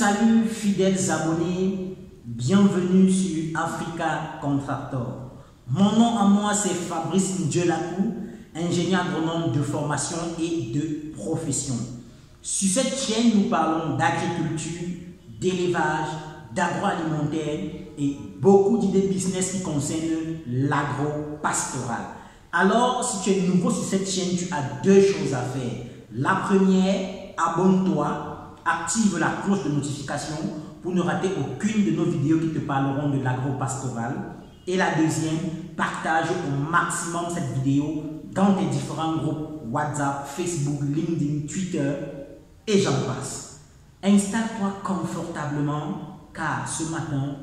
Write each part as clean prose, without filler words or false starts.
salut fidèles abonnés, bienvenue sur Africa Contractor. Mon nom à moi c'est Fabrice Ndjelakou, ingénieur agronome de formation et de profession. Sur cette chaîne, nous parlons d'agriculture, d'élevage, d'agroalimentaire et beaucoup d'idées business qui concernent l'agro-pastoral. Alors, si tu es nouveau sur cette chaîne, tu as deux choses à faire. La première, abonne-toi, active la cloche de notification pour ne rater aucune de nos vidéos qui te parleront de l'agro-pastoral. Et la deuxième, partage au maximum cette vidéo dans tes différents groupes WhatsApp, Facebook, LinkedIn, Twitter et j'en passe. Installe-toi confortablement car ce matin,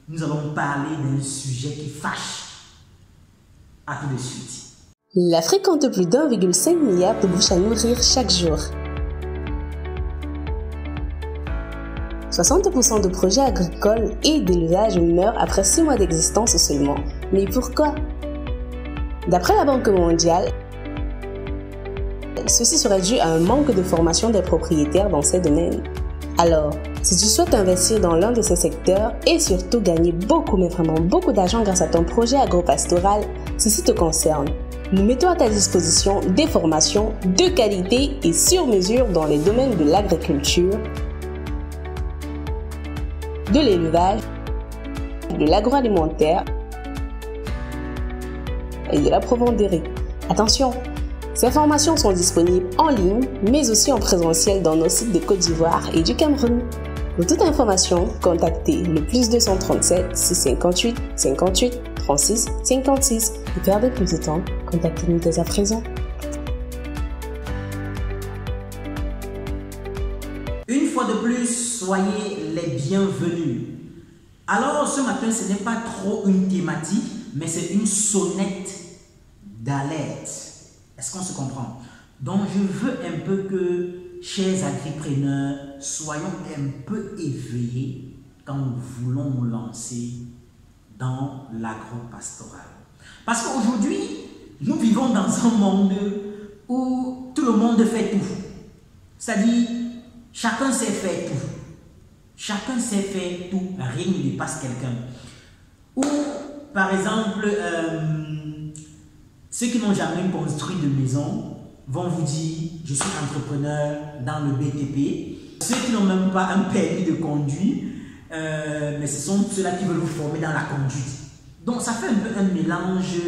nous allons parler d'un sujet qui fâche. À tout de suite. L'Afrique compte plus d'1,5 milliard de bouches à nourrir chaque jour. 60% de projets agricoles et d'élevage meurent après 6 mois d'existence seulement. Mais pourquoi? D'après la Banque mondiale, ceci serait dû à un manque de formation des propriétaires dans ces domaines. Alors, si tu souhaites investir dans l'un de ces secteurs et surtout gagner beaucoup, mais vraiment beaucoup d'argent grâce à ton projet agropastoral, ceci te concerne. Nous mettons à ta disposition des formations de qualité et sur mesure dans les domaines de l'agriculture, de l'élevage, de l'agroalimentaire et de la provenderie. Attention, ces formations sont disponibles en ligne, mais aussi en présentiel dans nos sites de Côte d'Ivoire et du Cameroun. Pour toute information, contactez le +237 658 58 36 56. Ne perdez plus de temps, contactez-nous dès à présent. Une fois de plus, soyez les bienvenus. Alors ce matin, ce n'est pas trop une thématique, mais c'est une sonnette d'alerte. Est-ce qu'on se comprend? Donc je veux un peu que, chers agripreneurs, soyons un peu éveillés quand nous voulons nous lancer dans l'agro-pastoral. Parce qu'aujourd'hui, nous vivons dans un monde où tout le monde fait tout. C'est-à-dire, chacun sait faire tout. Chacun sait faire tout, rien ne dépasse quelqu'un. Ou, par exemple, ceux qui n'ont jamais construit de maison vont vous dire « je suis entrepreneur dans le BTP ». Ceux qui n'ont même pas un permis de conduire, mais ce sont ceux-là qui veulent vous former dans la conduite. Donc ça fait un peu un mélange,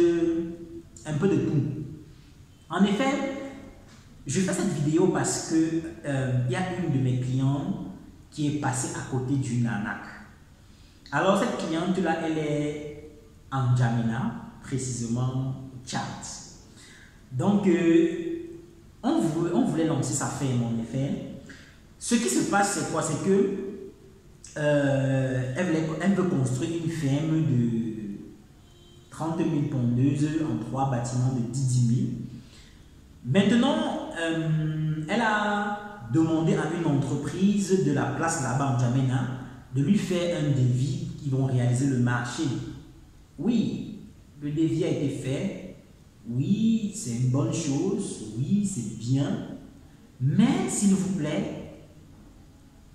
un peu de tout. En effet, je fais cette vidéo parce que y a une de mes clientes qui est passée à côté d'une arnaque. Alors cette cliente-là, elle est en N'Djamena, précisément Tchad. Donc on voulait lancer sa ferme en effet. Ce qui se passe, c'est quoi? C'est que elle veut construire une ferme de 30 000 pondeuses en 3 bâtiments de 10 000. Maintenant, elle a demandé à une entreprise de la place là-bas en N'Djamena de lui faire un devis qui vont réaliser le marché. Oui, le devis a été fait. Oui, c'est une bonne chose. Oui, c'est bien. Mais s'il vous plaît,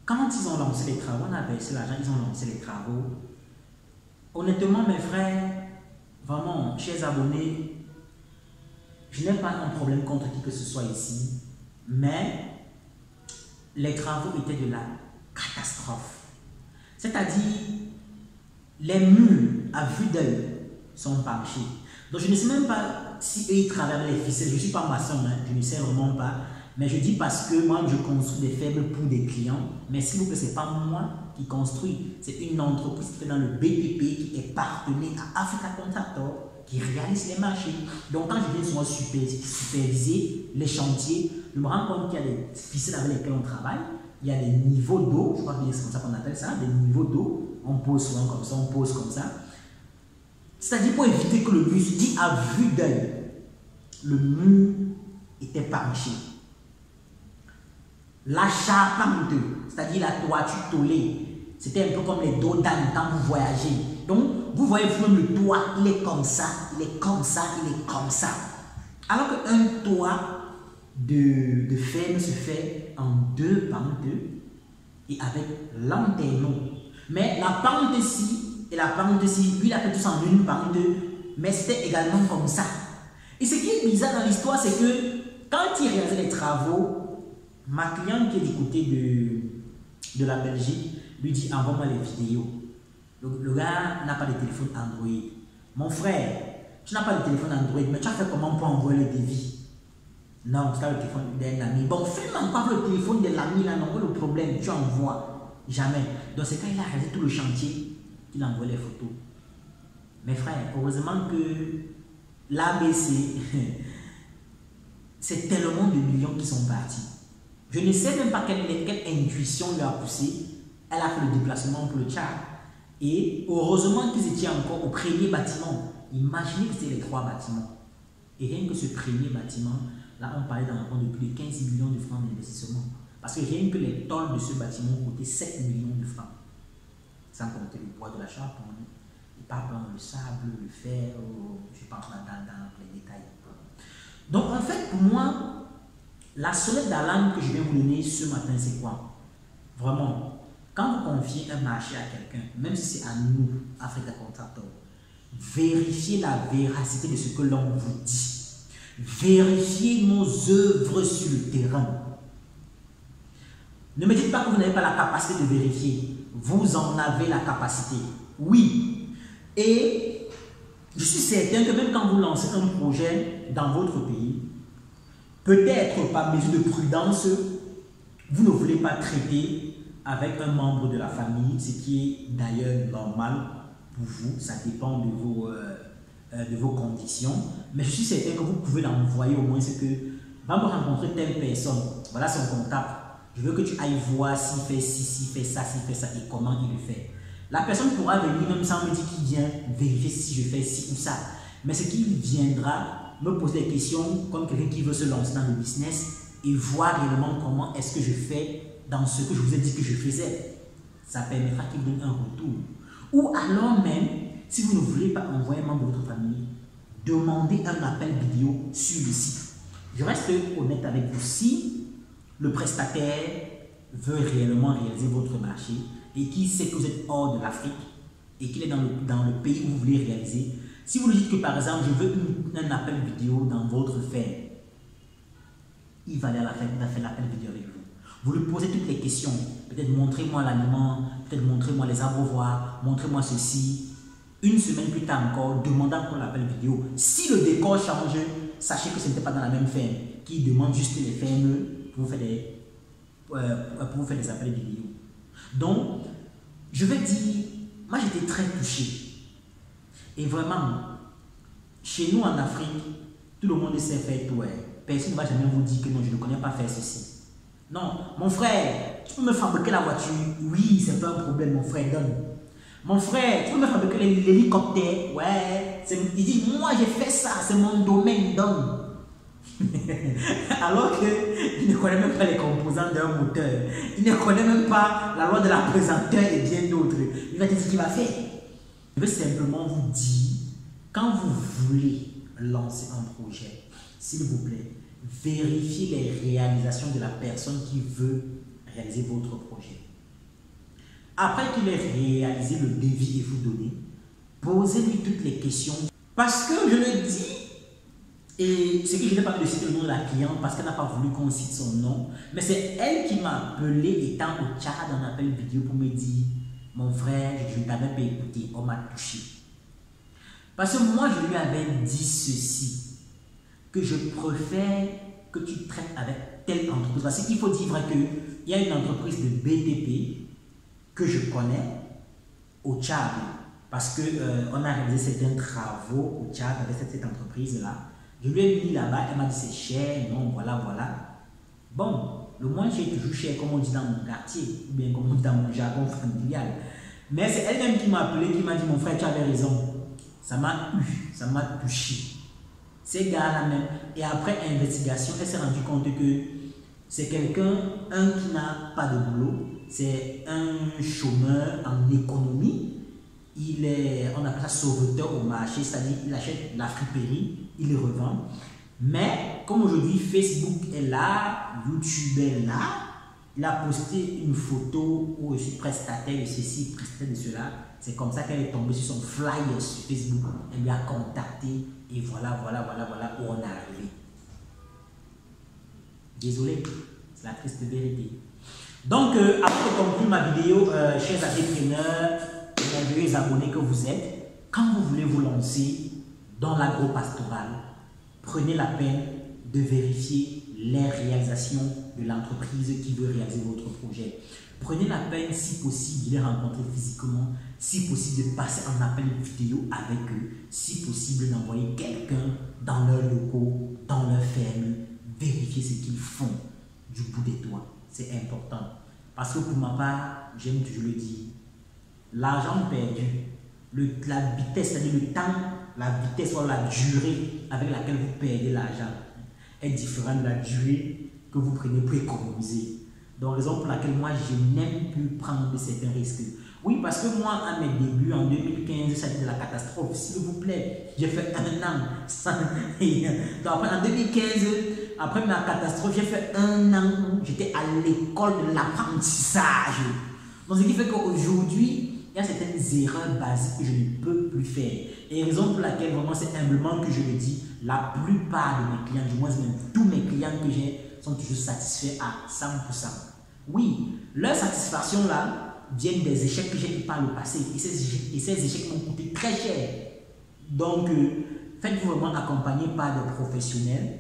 quand ils ont lancé les travaux, on a versé l'argent, ils ont lancé les travaux. Honnêtement, mes frères, vraiment, chers abonnés, je n'ai pas un problème contre qui que ce soit ici, mais les travaux étaient de la catastrophe. C'est-à-dire, les murs à vue d'œil sont penchés. Donc, je ne sais même pas si eux ils travaillent les ficelles. Je ne suis pas maçon, hein, je ne sais vraiment pas. Mais je dis parce que moi, je construis des fermes pour des clients. Mais s'il vous plaît, ce n'est pas moi qui construis. C'est une entreprise qui fait dans le BTP, qui est partenaire à Africa Contractor, qui réalise les marchés. Donc, quand je viens souvent superviser les chantiers, je me rends compte qu'il y a des ficelles avec lesquelles on travaille. Il y a des niveaux d'eau, je crois que c'est comme ça qu'on appelle ça, des niveaux d'eau. On pose souvent comme ça, on pose comme ça. C'est-à-dire pour éviter que le mur, je dis à vue d'œil, le mur était penché. La charpente, c'est-à-dire la toiture tolée, c'était un peu comme les dos d'âne quand vous voyagez. Donc, vous voyez vous-même le toit, il est comme ça, il est comme ça, il est comme ça. Alors qu'un toit de ferme se fait en 2 pentes et avec lanterneau. Mais la pente ici et la pente ici, lui il a fait tout ça en une pente, mais c'était également comme ça. Et ce qui est bizarre dans l'histoire, c'est que quand il réalisait les travaux, ma cliente qui est du côté de la Belgique lui dit envoie-moi les vidéos. Le gars n'a pas de téléphone Android. Mon frère, tu n'as pas de téléphone Android, mais tu as fait comment pour envoyer le devis? Non, c'est le téléphone d'un ami. Bon, fais-moi encore le téléphone de l'ami là, non, le problème, tu envoies. Jamais. Dans ce cas, il a réalisé tout le chantier, il envoie les photos. Mes frères, heureusement que l'ABC, c'est tellement de millions qui sont partis. Je ne sais même pas quelle intuition lui a poussé. Elle a fait le déplacement pour le Tchad. Et heureusement qu'ils étaient encore au premier bâtiment. Imaginez que c'était les 3 bâtiments. Et rien que ce premier bâtiment, là on parlait d'un de plus de 15 millions de francs d'investissement. Parce que rien que les tôles de ce bâtiment coûtaient 7 millions de francs. Sans compter le bois de la charpente, et pas le sable, le fer, je ne vais pas rentrer dans les détails. Donc en fait, pour moi, la sonnette d'alarme que je viens vous donner ce matin, c'est quoi? Vraiment, quand vous confiez un marché à quelqu'un, même si c'est à nous, Africa Contractor, vérifiez la véracité de ce que l'on vous dit. Vérifiez nos œuvres sur le terrain. Ne me dites pas que vous n'avez pas la capacité de vérifier. Vous en avez la capacité. Oui. Et je suis certain que même quand vous lancez un projet dans votre pays, peut-être par mesure de prudence, vous ne voulez pas traiter avec un membre de la famille, ce qui est d'ailleurs normal pour vous, ça dépend de vos conditions. Mais je suis certain que vous pouvez l'envoyer au moins ce que va me rencontrer telle personne, voilà son contact. Je veux que tu ailles voir s'il fait ci, s'il fait ça et comment il le fait. La personne pourra venir même sans me dire qu'il vient vérifier si je fais ci ou ça. Mais ce qu'il viendra me poser des questions comme quelqu'un qui veut se lancer dans le business et voir réellement comment est-ce que je fais dans ce que je vous ai dit que je faisais. Ça permettra qu'il donne un retour. Ou alors même, si vous ne voulez pas envoyer un membre de votre famille, demandez un appel vidéo sur le site. Je reste honnête avec vous. Si le prestataire veut réellement réaliser votre marché et qu'il sait que vous êtes hors de l'Afrique et qu'il est dans le pays où vous voulez réaliser, si vous lui dites que par exemple je veux un appel vidéo dans votre ferme, il va aller à la ferme, il va faire l'appel vidéo avec vous. Vous lui posez toutes les questions, peut-être montrez-moi l'aliment, peut-être montrez-moi les abreuvoirs, montrez-moi ceci. Une semaine plus tard encore, demandez encore l'appel vidéo. Si le décor change, sachez que ce n'était pas dans la même ferme, qui demande juste les fermes pour vous faire des appels vidéo. Donc, je vais dire, moi j'étais très touché. Et vraiment, chez nous en Afrique, tout le monde sait faire tout. Personne ne va jamais vous dire que non, je ne connais pas faire ceci. Non, mon frère, tu peux me fabriquer la voiture? Oui, c'est pas un problème, mon frère, donne. Mon frère, tu peux me fabriquer l'hélicoptère? Ouais, il dit, moi j'ai fait ça, c'est mon domaine, donne. Alors qu'il ne connaît même pas les composants d'un moteur, il ne connaît même pas la loi de la pesanteur et bien d'autres. Il va te dire ce qu'il va faire. Je veux simplement vous dire, quand vous voulez lancer un projet, s'il vous plaît, vérifiez les réalisations de la personne qui veut réaliser votre projet. Après qu'il ait réalisé le devis et vous donner, posez-lui toutes les questions. Parce que je le dis, et c'est que je n'ai pas pu citer le nom de la cliente parce qu'elle n'a pas voulu qu'on cite son nom, mais c'est elle qui m'a appelé étant au Tchad en appel vidéo pour me dire, mon frère, je ne t'avais pas écouté, on m'a touché. Parce que moi, je lui avais dit ceci, que je préfère que tu traites avec telle entreprise. Parce qu'il faut dire vrai qu'il y a une entreprise de BTP que je connais au Tchad. Parce qu'on a réalisé certains travaux au Tchad avec cette entreprise-là. Je lui ai mis là-bas, elle m'a dit c'est cher, non, voilà, voilà. Bon, le moins cher est toujours cher, comme on dit dans mon quartier, ou bien comme on dit dans mon jargon familial. Mais c'est elle-même qui m'a appelé, qui m'a dit mon frère, tu avais raison. Ça m'a touché. Ces gars-là même, et après investigation, elle s'est rendue compte que c'est quelqu'un, qui n'a pas de boulot, c'est un chômeur en économie. Il est, on appelle ça sauveteur au marché, c'est-à-dire il achète la friperie, il le revend. Mais comme aujourd'hui Facebook est là, YouTube est là, il a posté une photo où je suis prestataire de ceci, prestataire de cela. C'est comme ça qu'elle est tombée sur son flyer sur Facebook. Elle lui a contacté et voilà où on est arrivé. Désolé, c'est la triste vérité. Donc, après conclure ma vidéo, chers entrepreneurs, merveilleux abonnés que vous êtes, quand vous voulez vous lancer dans l'agro-pastoral, prenez la peine de vérifier les réalisations de l'entreprise qui veut réaliser votre projet. Prenez la peine, si possible, de les rencontrer physiquement, si possible, de passer un appel vidéo avec eux, si possible, d'envoyer quelqu'un dans leurs locaux, dans leur ferme, vérifier ce qu'ils font du bout des doigts. C'est important. Parce que pour ma part, j'aime toujours le dire, l'argent perdu, la vitesse, c'est-à-dire le temps, la vitesse ou la durée avec laquelle vous perdez l'argent est différente de la durée que vous prenez pour économiser. Donc, raison pour laquelle moi, je n'aime plus prendre certains risques. Oui, parce que moi, à mes débuts, en 2015, ça a été de la catastrophe. S'il vous plaît, j'ai fait un an. Donc, après, en 2015, après ma catastrophe, j'ai fait un an où j'étais à l'école de l'apprentissage. Donc, ce qui fait qu'aujourd'hui, il y a certaines erreurs basiques que je ne peux plus faire. Et raison pour laquelle, vraiment, c'est humblement que je le dis, la plupart de mes clients, du moins même tous mes clients que j'ai, sont toujours satisfaits à 100%. Oui, leur satisfaction là viennent des échecs que j'ai eu par le passé. Et ces échecs m'ont coûté très cher. Donc, faites-vous vraiment accompagner par des professionnels.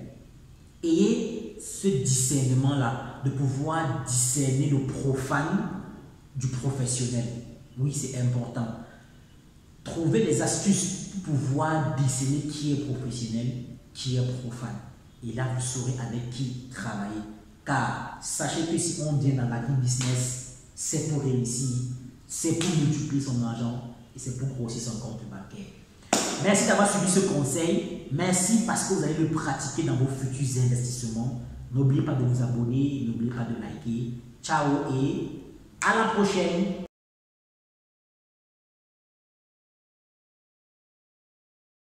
Ayez ce discernement là, de pouvoir discerner le profane du professionnel. Oui, c'est important. Trouvez des astuces pour pouvoir discerner qui est professionnel, qui est profane. Et là, vous saurez avec qui travailler. Car sachez que si on vient dans l'agri-business, c'est pour réussir, c'est pour multiplier son argent et c'est pour grossir son compte bancaire. Merci d'avoir suivi ce conseil. Merci parce que vous allez le pratiquer dans vos futurs investissements. N'oubliez pas de vous abonner, n'oubliez pas de liker. Ciao et à la prochaine.